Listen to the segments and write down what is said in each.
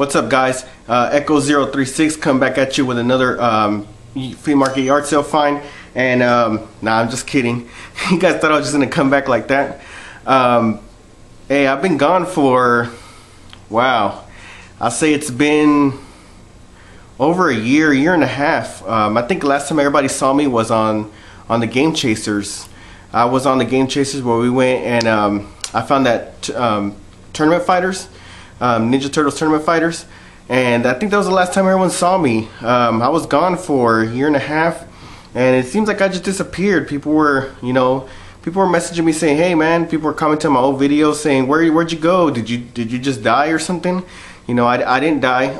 What's up, guys? Echo036 come back at you with another flea market yard sale find. And nah, I'm just kidding. You guys thought I was just gonna come back like that. Hey, I've been gone for, wow, I'll say it's been over a year and a half. I think the last time everybody saw me was on the Game Chasers. I was on the Game Chasers where we went and I found that Tournament Fighters, Ninja Turtles Tournament Fighters, and I think that was the last time everyone saw me. I was gone for a year and a half, and it seems like I just disappeared. People were, people were messaging me saying, "Hey man," people were commenting on my old videos saying, "Where'd you go? Did you just die or something?" I didn't die.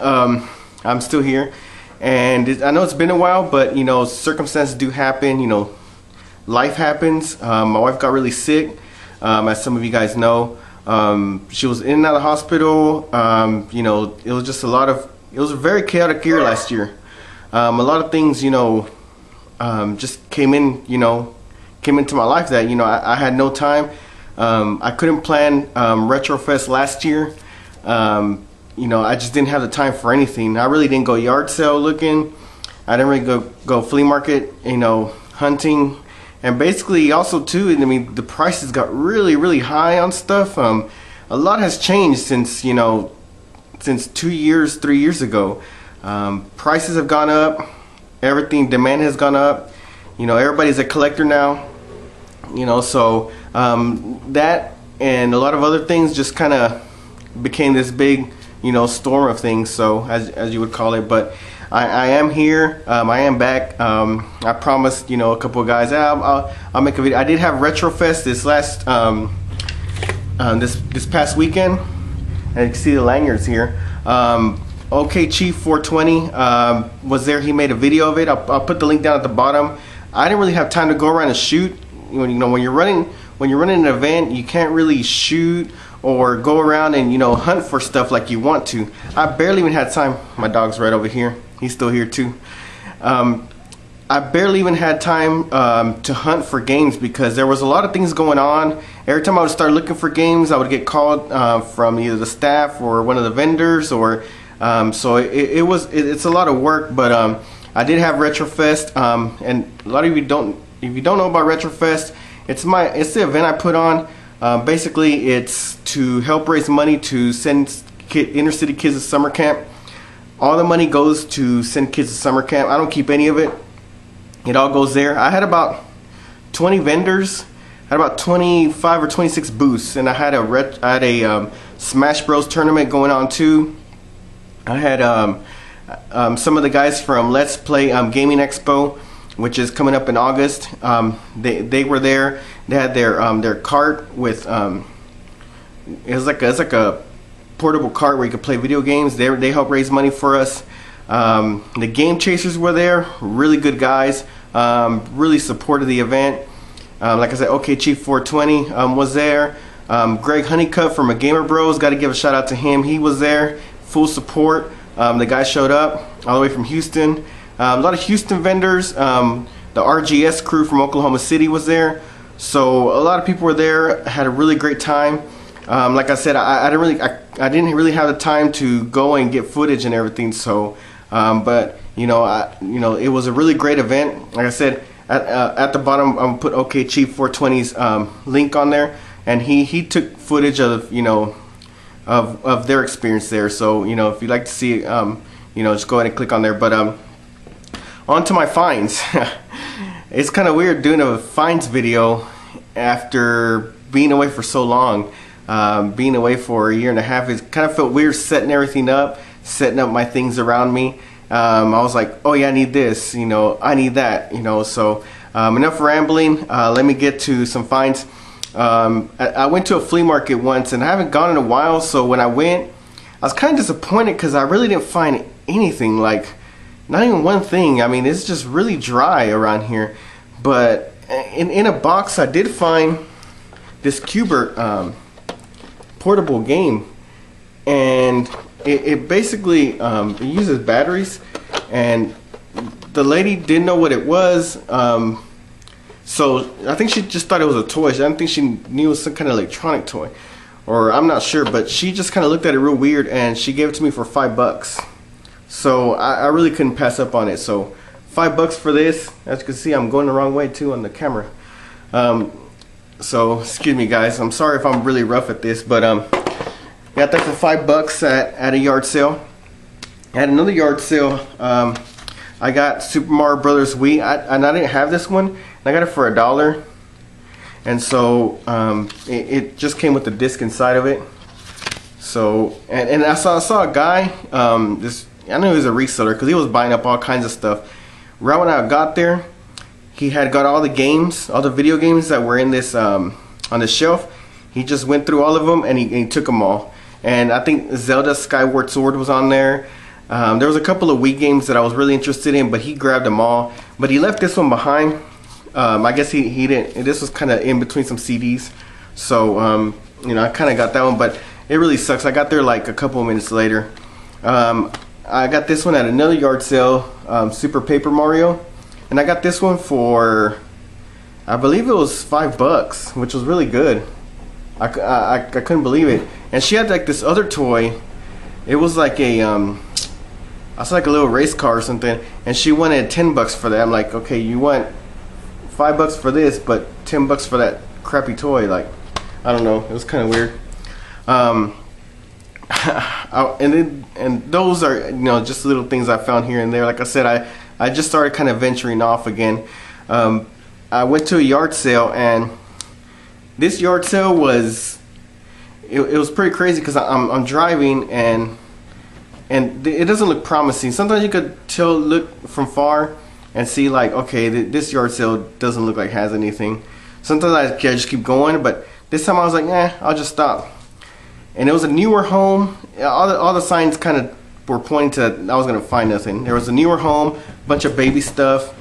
I'm still here, and I know it's been a while, but circumstances do happen. Life happens. My wife got really sick, as some of you guys know. She was in and out of the hospital. It was just it was a very chaotic year last year. A lot of things, just came into my life that, I had no time. I couldn't plan Retrofest last year. I just didn't have the time for anything. I really didn't go yard sale looking. I didn't really go flea market, hunting. And basically also too, the prices got really high on stuff. A lot has changed since 2 years, 3 years ago. Prices have gone up. Everything, demand has gone up. Everybody's a collector now. So that and a lot of other things just kind of became this big, storm of things. So as you would call it, but I am here. I am back. I promised, a couple of guys, I'll make a video. I did have Retrofest this last, this past weekend, and you can see the lanyards here. OK Chief 420 was there. He made a video of it. I'll put the link down at the bottom. I didn't really have time to go around and shoot. When you're running an event, you can't really shoot or go around and hunt for stuff like you want to. I barely even had time. My dog's right over here. He's still here too. I barely even had time to hunt for games because there was a lot of things going on. Every time I would start looking for games, I would get called from either the staff or one of the vendors, or so it's a lot of work. But I did have Retrofest, and a lot of you if you don't know about Retrofest, it's the event I put on. Basically, it's to help raise money to send inner city kids to summer camp. All the money goes to send kids to summer camp. I don't keep any of it. It all goes there. I had about 20 vendors. I had about 25 or 26 booths, and I had a Smash Bros tournament going on too. I had some of the guys from Let's Play Gaming Expo, which is coming up in August. They were there. They had their cart with it's like a portable cart where you could play video games. They help raise money for us. The Game Chasers were there. Really good guys. Really supported the event. Like I said, OK Chief 420 was there. Greg Honeycutt from A Gamer Bros, got to give a shout out to him. He was there, full support. The guy showed up all the way from Houston. A lot of Houston vendors. The RGS crew from Oklahoma City was there. So a lot of people were there. Had a really great time. Like I said, I didn't really have the time to go and get footage and everything. So, but it was a really great event. Like I said, at the bottom, I'm gonna put OK Chief 420's link on there, and he took footage of of their experience there. So if you'd like to see it, just go ahead and click on there. But on to my finds. It's kind of weird doing a finds video after being away for so long. Being away for a year and a half, it kind of felt weird setting everything up, setting up my things around me. I was like, oh yeah, I need this, I need that, so enough rambling. Let me get to some finds. I went to a flea market once, and I haven't gone in a while, so when I went, I was kind of disappointed because I really didn't find anything, like not even one thing. It's just really dry around here. But in a box, I did find this Q*bert portable game, and it basically it uses batteries, and the lady didn't know what it was, so I think she just thought it was a toy. I don't think she knew it was some kind of electronic toy or I'm not sure, but she just kind of looked at it real weird and she gave it to me for $5. So I really couldn't pass up on it. So $5 for this. As you can see, I'm going the wrong way too on the camera. So excuse me guys, I'm sorry if I'm really rough at this, but got that for $5 at a yard sale. At another yard sale, I got Super Mario Brothers Wii, and I didn't have this one. I got it for $1, and so it just came with the disc inside of it. So and I saw a guy, I knew he was a reseller because he was buying up all kinds of stuff. Right when I got there, he had got all the games, all the video games that were in this on the shelf. He just went through all of them and he took them all. And I think Zelda Skyward Sword was on there. There was a couple of Wii games that I was really interested in, but he grabbed them all. But he left this one behind. I guess he didn't. This was kind of in between some CDs, so you know, I kind of got that one, but it really sucks. I got there like a couple of minutes later. I got this one at another yard sale, Super Paper Mario. And I got this one for, I believe it was $5, which was really good. I couldn't believe it. And she had like this other toy. It was like a, I saw like a little race car or something. And she wanted $10 for that. I'm like, okay, you want $5 for this, but $10 for that crappy toy. Like, I don't know. It was kind of weird. And those are, you know, just little things I found here and there. Like I said, I just started kind of venturing off again. I went to a yard sale, and this yard sale was, it was pretty crazy because I'm driving and it doesn't look promising. Sometimes you could look from far and see like, okay, this yard sale doesn't look like it has anything. Sometimes I just keep going, but this time I was like, I'll just stop. And it was a newer home. All the signs kind of were pointing to I was gonna find nothing. There was a newer home, a bunch of baby stuff,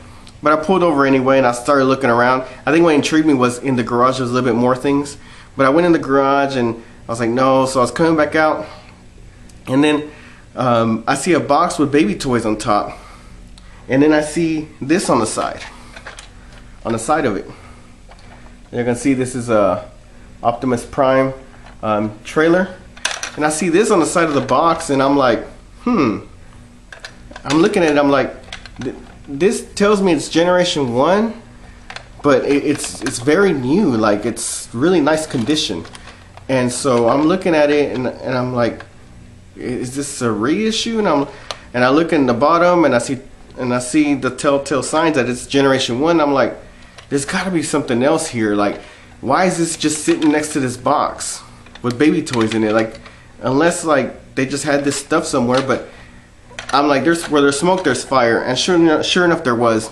but I pulled over anyway and I started looking around. I think what intrigued me was in the garage there was a little bit more things, but I went in the garage and I was like, no. So I was coming back out, and then I see a box with baby toys on top, and then I see this on the side of it. You're gonna see this is a Optimus Prime trailer, and I see this on the side of the box, and I'm like, I'm looking at it, I'm like, this tells me it's generation 1, but it's very new, like it's really nice condition. And so I'm looking at it and I'm like, is this a reissue? And I look in the bottom and I see the telltale signs that it's generation 1. I'm like, there's gotta be something else here. Like, why is this just sitting next to this box with baby toys in it? Like, unless like they just had this stuff somewhere. But I'm like, where there's smoke, there's fire. And sure enough, there was.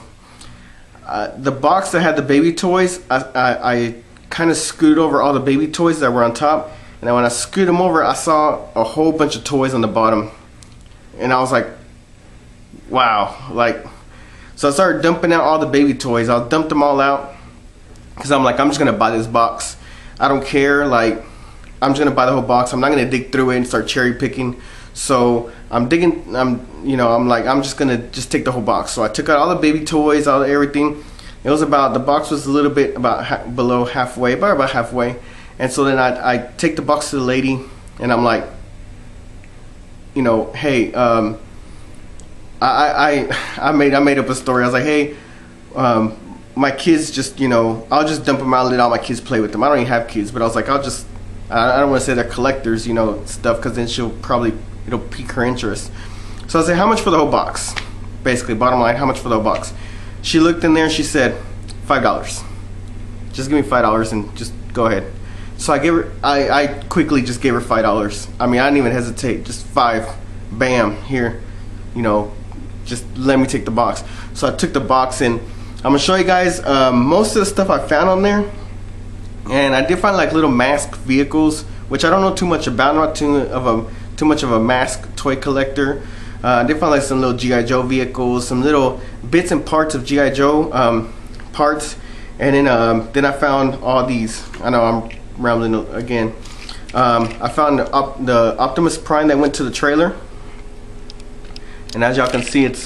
The box that had the baby toys, I kind of scooted over all the baby toys that were on top. And then when I scooted them over, I saw a whole bunch of toys on the bottom. And I was like, wow. Like, so I started dumping out all the baby toys. I dumped them all out because I'm like, I'm just gonna buy this box. I don't care. Like, I'm just gonna buy the whole box. I'm not gonna dig through it and start cherry picking. So I'm digging. I'm like, I'm just gonna take the whole box. So I took out all the baby toys, all everything. It was about, the box was a little bit below halfway, about halfway. And so then I take the box to the lady, and I'm like, you know, hey, I made up a story. I was like, hey, my kids just, you know, I'll just dump them out and let all my kids play with them. I don't even have kids, but I was like, I don't want to say they're collectors, you know, stuff, because then it'll pique her interest. So I said, how much for the whole box? Basically, bottom line, how much for the whole box? She looked in there and she said, $5. Just give me $5 and just go ahead. So I gave her, I quickly just gave her $5. I mean, I didn't even hesitate, just 5, bam, here, you know, just let me take the box. So I took the box, and I'm gonna show you guys most of the stuff I found on there. And I did find like little mask vehicles, which I don't know too much about. I'm not too much of a mask toy collector. I did find like some little G.I. Joe vehicles, some little bits and parts of G.I. Joe parts, and then I found all these. I know I'm rambling again. I found the Optimus Prime that went to the trailer, and as y'all can see, it's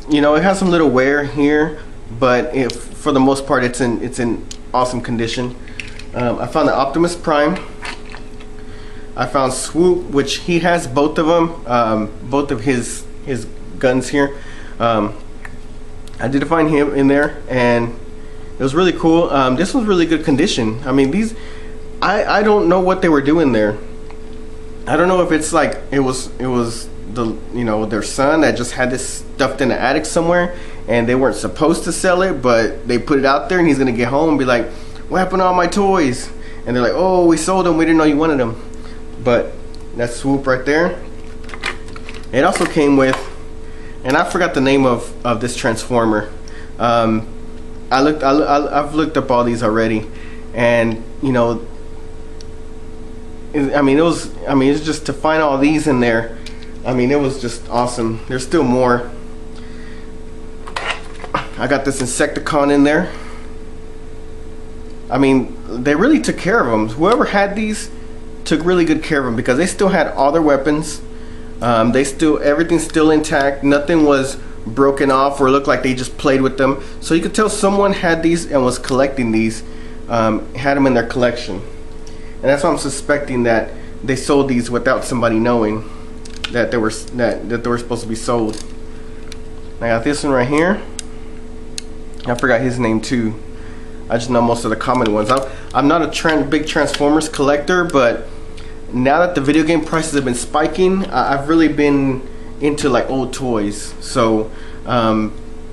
you know, it has some little wear here, but for the most part, it's in awesome condition. I found the Optimus Prime. I found Swoop, which he has both of them, both of his guns here. I did find him in there, and it was really cool. This was really good condition. I mean, these, I don't know what they were doing there. I don't know if it's like it was the, you know, their son that just had this stuffed in the attic somewhere, and they weren't supposed to sell it, but they put it out there, and he's gonna get home and be like, "What happened to all my toys?" And they're like, "Oh, we sold them. We didn't know you wanted them." But that's Swoop right there. It also came with, and I forgot the name of this Transformer. I've looked up all these already, and you know, I mean, it's just to find all these in there. I mean, it was just awesome. There's still more. I got this Insecticon in there. I mean, they really took care of them. Whoever had these took really good care of them, because they still had all their weapons. Everything's still intact. Nothing was broken off or looked like they just played with them. So you could tell someone had these and was collecting these, had them in their collection. And that's why I'm suspecting that they sold these without somebody knowing that they were supposed to be sold. I got this one right here. I forgot his name too. I just know most of the common ones. I'm not a big Transformers collector, but now that the video game prices have been spiking, I've really been into like old toys. So a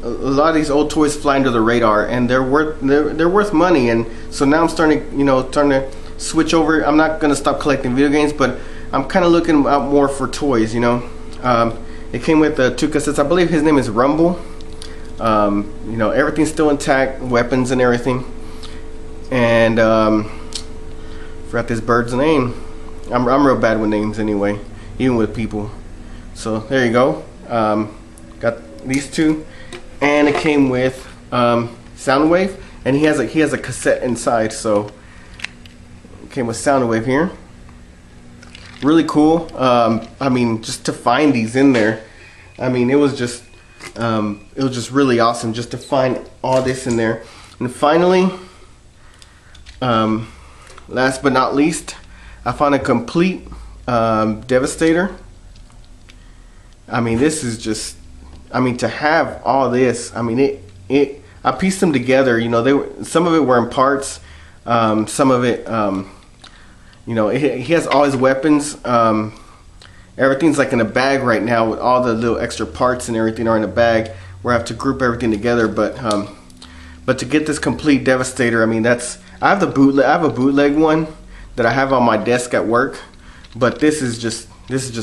lot of these old toys fly under the radar, and they're worth money. And so now I'm starting to switch over. I'm not gonna stop collecting video games, but I'm kind of looking out more for toys. It came with 2 cassettes. I believe his name is Rumble. Everything's still intact, weapons and everything. And forgot this bird's name. I'm real bad with names anyway, even with people. So there you go. Got these 2, and it came with Soundwave, and he has a cassette inside. So it came with Soundwave here. Really cool. I mean, just to find these in there, I mean, it was just really awesome just to find all this in there. And finally, last but not least, I found a complete Devastator. I mean, this is just, I mean, to have all this, I mean, I pieced them together. Some of it were in parts, some of it, he has all his weapons. Everything's like in a bag right now, with all the little extra parts and everything are in a bag, where I have to group everything together. But to get this complete Devastator, I mean, I have a bootleg one that I have on my desk at work. But this is just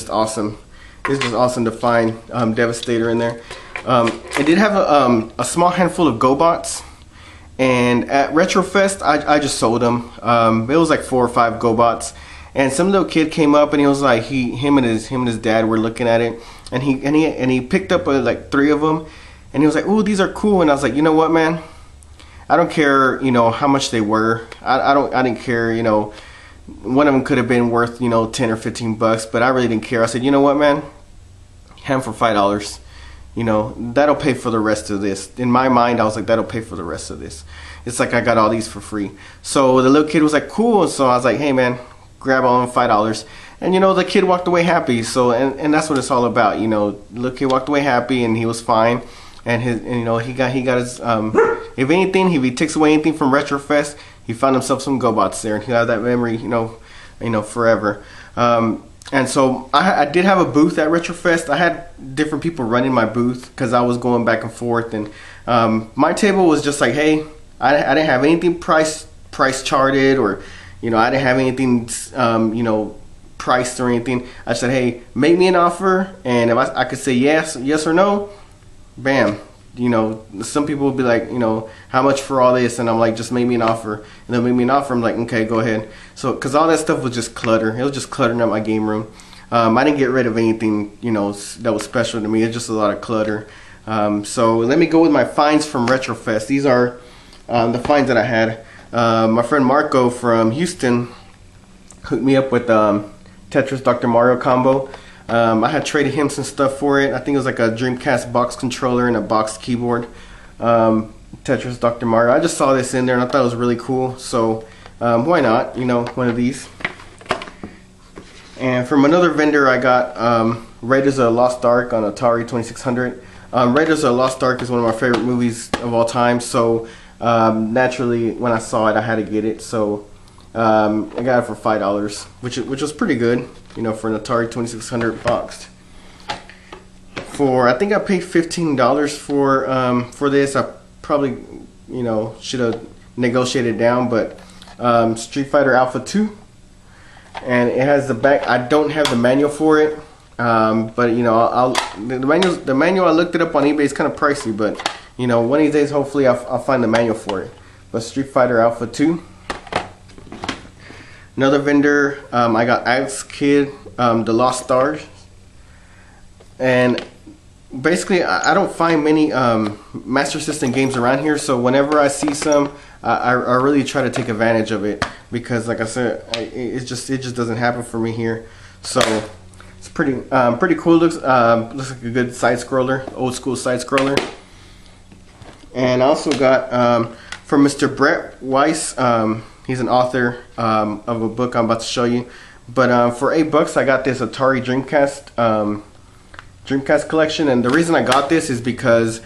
awesome. This is just awesome to find Devastator in there. It did have a small handful of GoBots, and at Retrofest I just sold them. It was like 4 or 5 GoBots. And some little kid came up, and he was like, him and his dad were looking at it, and he picked up like 3 of them, and he was like, "Ooh, these are cool." And I was like, "You know what, man? I don't care, how much they were. I didn't care. One of them could have been worth, 10 or 15 bucks, but I really didn't care. I said, you know what, man? Have them for $5. That'll pay for the rest of this." In my mind, I was like, that'll pay for the rest of this. It's like I got all these for free. So the little kid was like, "Cool." So I was like, "Hey, man, grab all them $5." And the kid walked away happy. So and that's what it's all about. The little kid walked away happy, and he was fine. And he got his if anything, if he takes away anything from Retrofest, he found himself some GoBots there, and he'll have that memory forever. And so I did have a booth at Retrofest. I had different people running my booth because I was going back and forth, and my table was just like, hey, I didn't have anything price charted, or I didn't have anything priced or anything. I said, hey, make me an offer, and if I could say yes or no, bam. Some people would be like, how much for all this? And I'm like, just make me an offer. And they'll make me an offer. I'm like, okay, go ahead. So, because all that stuff was just clutter. It was just cluttering up my game room. I didn't get rid of anything, that was special to me. It's just a lot of clutter. So let me go with my finds from Retrofest. These are the finds that I had. My friend Marco from Houston hooked me up with Tetris Dr. Mario combo. I had traded him some stuff for it. I think it was like a Dreamcast box controller and a box keyboard. Tetris Dr. Mario. I just saw this in there, and I thought it was really cool. So Why not? You know, one of these. And from another vendor, I got Raiders of the Lost Ark on Atari 2600. Raiders of the Lost Ark is one of my favorite movies of all time, so naturally when I saw it I had to get it. So I got it for $5, which was pretty good, you know, for an Atari 2600 boxed. I think I paid $15 for this. I probably, you know, should have negotiated down, but Street Fighter Alpha 2, and it has the back. I don't have the manual for it, but you know, the manual I looked it up on eBay is kind of pricey, but you know, one of these days hopefully I'll find the manual for it. But Street Fighter Alpha 2. Another vendor, I got Alex Kidd, The Lost Stars, and basically I don't find many Master System games around here, so whenever I see some, I really try to take advantage of it, because like I said, it just doesn't happen for me here. So it's pretty cool. Looks like a good side scroller, old school side scroller. And I also got from Mr. Brett Weiss. He's an author of a book I'm about to show you. But for $8 I got this Atari Dreamcast collection, and the reason I got this is because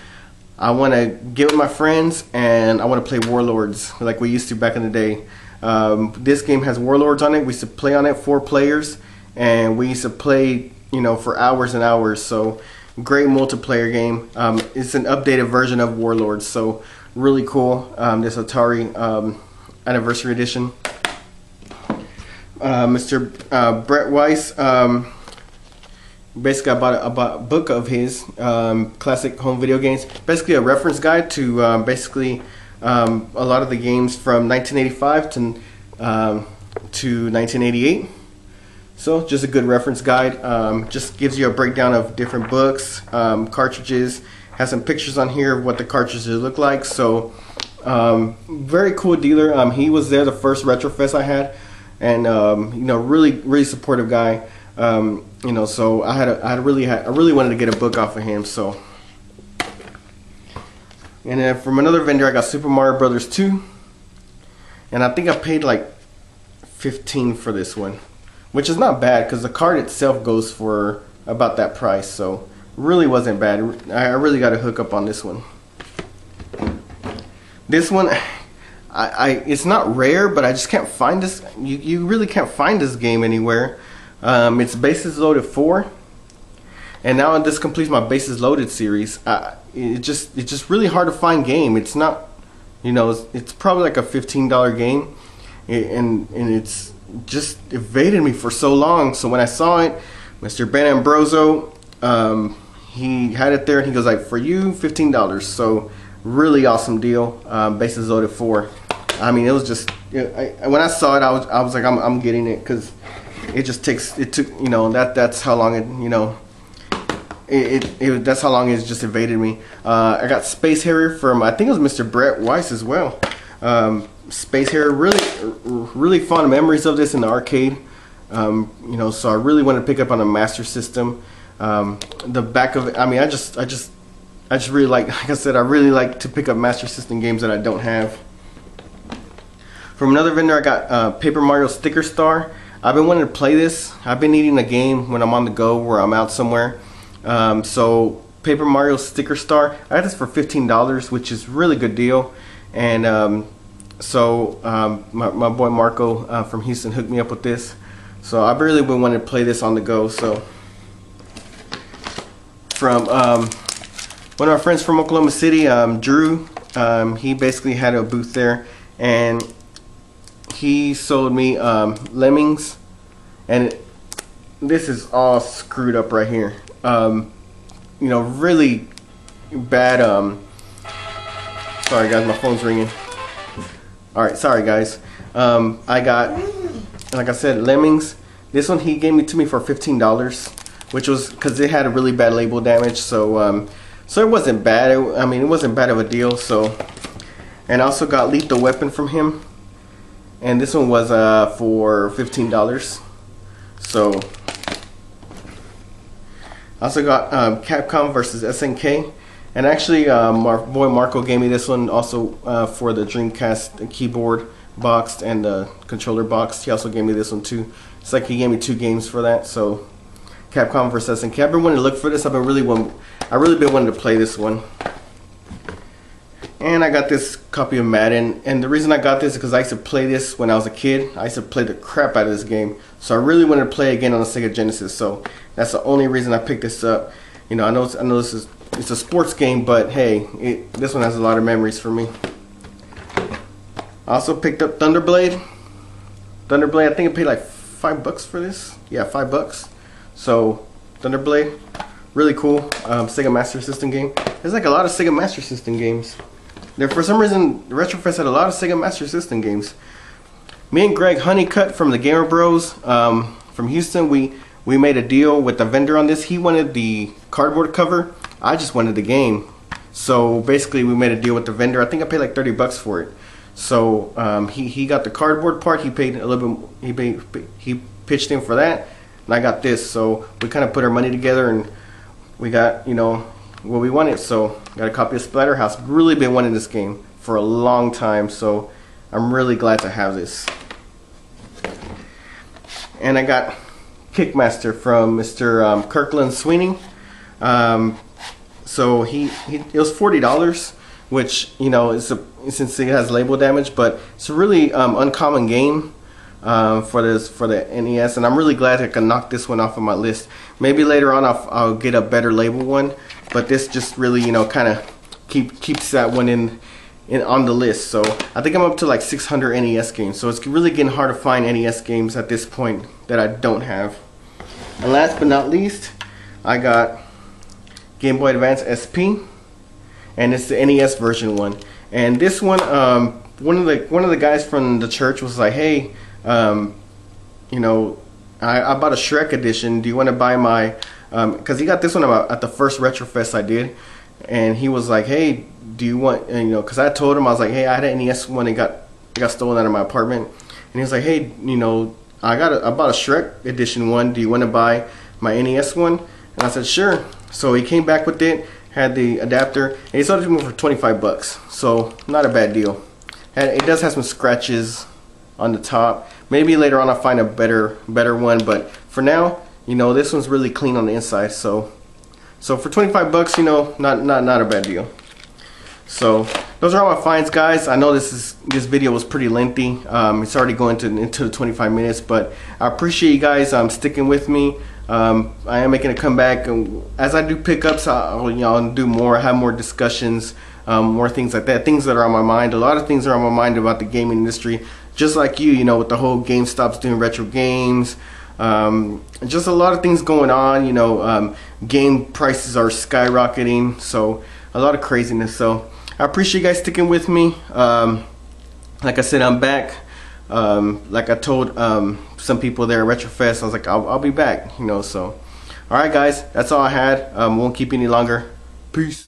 I want to get with my friends and I want to play Warlords like we used to back in the day. This game has Warlords on it. We used to play on it, 4 players, and we used to play, you know, for hours and hours. So great multiplayer game. It's an updated version of Warlords, so really cool. This Atari Anniversary Edition. Mr. Brett Weiss, basically I bought a book of his, classic home video games, basically a reference guide to basically a lot of the games from 1985 to 1988. So just a good reference guide. Just gives you a breakdown of different books, cartridges, has some pictures on here of what the cartridges look like. So very cool dealer. He was there the first Retrofest I had, and you know, really supportive guy. You know, so I really wanted to get a book off of him. So, and then from another vendor I got Super Mario Brothers 2, and I think I paid like $15 for this one, which is not bad because the card itself goes for about that price. So really wasn't bad. I really got a hook up on this one. This one, it's not rare, but I just can't find this. You really can't find this game anywhere. It's Bases Loaded 4, and now this completes my Bases Loaded series. It's just really hard to find game. It's not, you know, it's probably like a $15 game, and it's just evaded me for so long. So when I saw it, Mr. Ben Ambroso, he had it there, and he goes like, for you, $15. So really awesome deal. Bases Loaded 4. I mean, it was just, when I saw it, I was like, I'm getting it, because it took, you know, that's how long it, you know, that's how long it's just evaded me. I got Space Harrier from, I think it was Mr. Brett Weiss as well. Space Harrier, really fond memories of this in the arcade. You know, so I really want to pick up on a Master System. The back of it, I mean, I just really like I said, I really like to pick up Master System games that I don't have. From another vendor I got Paper Mario Sticker Star. I've been wanting to play this. I've been needing a game when I'm on the go, where I'm out somewhere. So Paper Mario Sticker Star, I got this for $15, which is a really good deal. And my boy Marco from Houston hooked me up with this. So I've really been wanting to play this on the go. So from one of our friends from Oklahoma City, Drew, he basically had a booth there, and he sold me Lemmings, and this is all screwed up right here. You know, really bad. Sorry guys, my phone's ringing. Alright, sorry guys. I got, like I said, Lemmings. This one he gave to me for $15, which was because it had a really bad label damage. So so it wasn't bad. I mean, it wasn't bad of a deal. So, and I also got Lethal Weapon from him, and this one was for $15. So I also got Capcom versus SNK, and actually my boy Marco gave me this one also for the Dreamcast keyboard box and the controller box. He also gave me this one too. It's like he gave me 2 games for that. So Capcom vs. SNK. I've been wanting to look for this. I really been wanting to play this one. And I got this copy of Madden, and the reason I got this is because I used to play this when I was a kid. I used to play the crap out of this game, so I really wanted to play again on the Sega Genesis. So that's the only reason I picked this up. You know, I know it's a sports game, but hey, this one has a lot of memories for me. I also picked up Thunderblade. I think I paid like $5 for this. Yeah, $5. So Thunderblade, really cool. Sega Master System game. There's like a lot of Sega Master System games. There, for some reason, Retrofest had a lot of Sega Master System games. Me and Greg Honeycutt from the Gamer Bros from Houston, we made a deal with the vendor on this. He wanted the cardboard cover. I just wanted the game. So basically, we made a deal with the vendor. I think I paid like $30 for it. So he got the cardboard part. He paid a little bit. He pitched in for that, and I got this. So we kind of put our money together, and we got, you know, what we wanted. So got a copy of Splatterhouse. Really been wanting this game for a long time, so I'm really glad to have this. And I got Kickmaster from Mr. Kirkland Sweeney. So it was $40, which, you know, since it has label damage, but it's a really uncommon game for the NES, and I'm really glad I can knock this one off of my list. Maybe later on I'll get a better label one, but this just really, you know, kind of keeps that one on the list. So I think I'm up to like 600 NES games, so it's really getting hard to find NES games at this point that I don't have. And last but not least, I got Game Boy Advance SP, and it's the NES version one. And this one, one of the guys from the church was like, hey, you know, I bought a Shrek edition. Do you want to buy my, because he got this one at the first Retrofest I did, and he was like, hey, do you want, and, you know, because I told him, I was like, hey, I had an NES one, it got stolen out of my apartment, and he was like, hey, you know, I bought a Shrek edition one. Do you want to buy my NES one? And I said, sure. So he came back with it, had the adapter, and he sold it to me for $25. So not a bad deal. And it does have some scratches on the top. Maybe later on I'll find a better one, but for now, you know, this one's really clean on the inside. So for $25, you know, not a bad deal. So those are all my finds, guys. I know this video was pretty lengthy. It's already going into the 25 minutes, but I appreciate you guys sticking with me. I am making a comeback, and as I do pickups, I'll do more. I have more discussions, more things like that, things that are on my mind. A lot of things are on my mind about the gaming industry, just like you know, with the whole GameStop's doing retro games. Just a lot of things going on, you know. Game prices are skyrocketing, so a lot of craziness. So I appreciate you guys sticking with me. Like I said, I'm back. Like I told some people there at Retrofest, I was like, I'll be back, you know. So alright guys, that's all I had. Won't keep you any longer. Peace.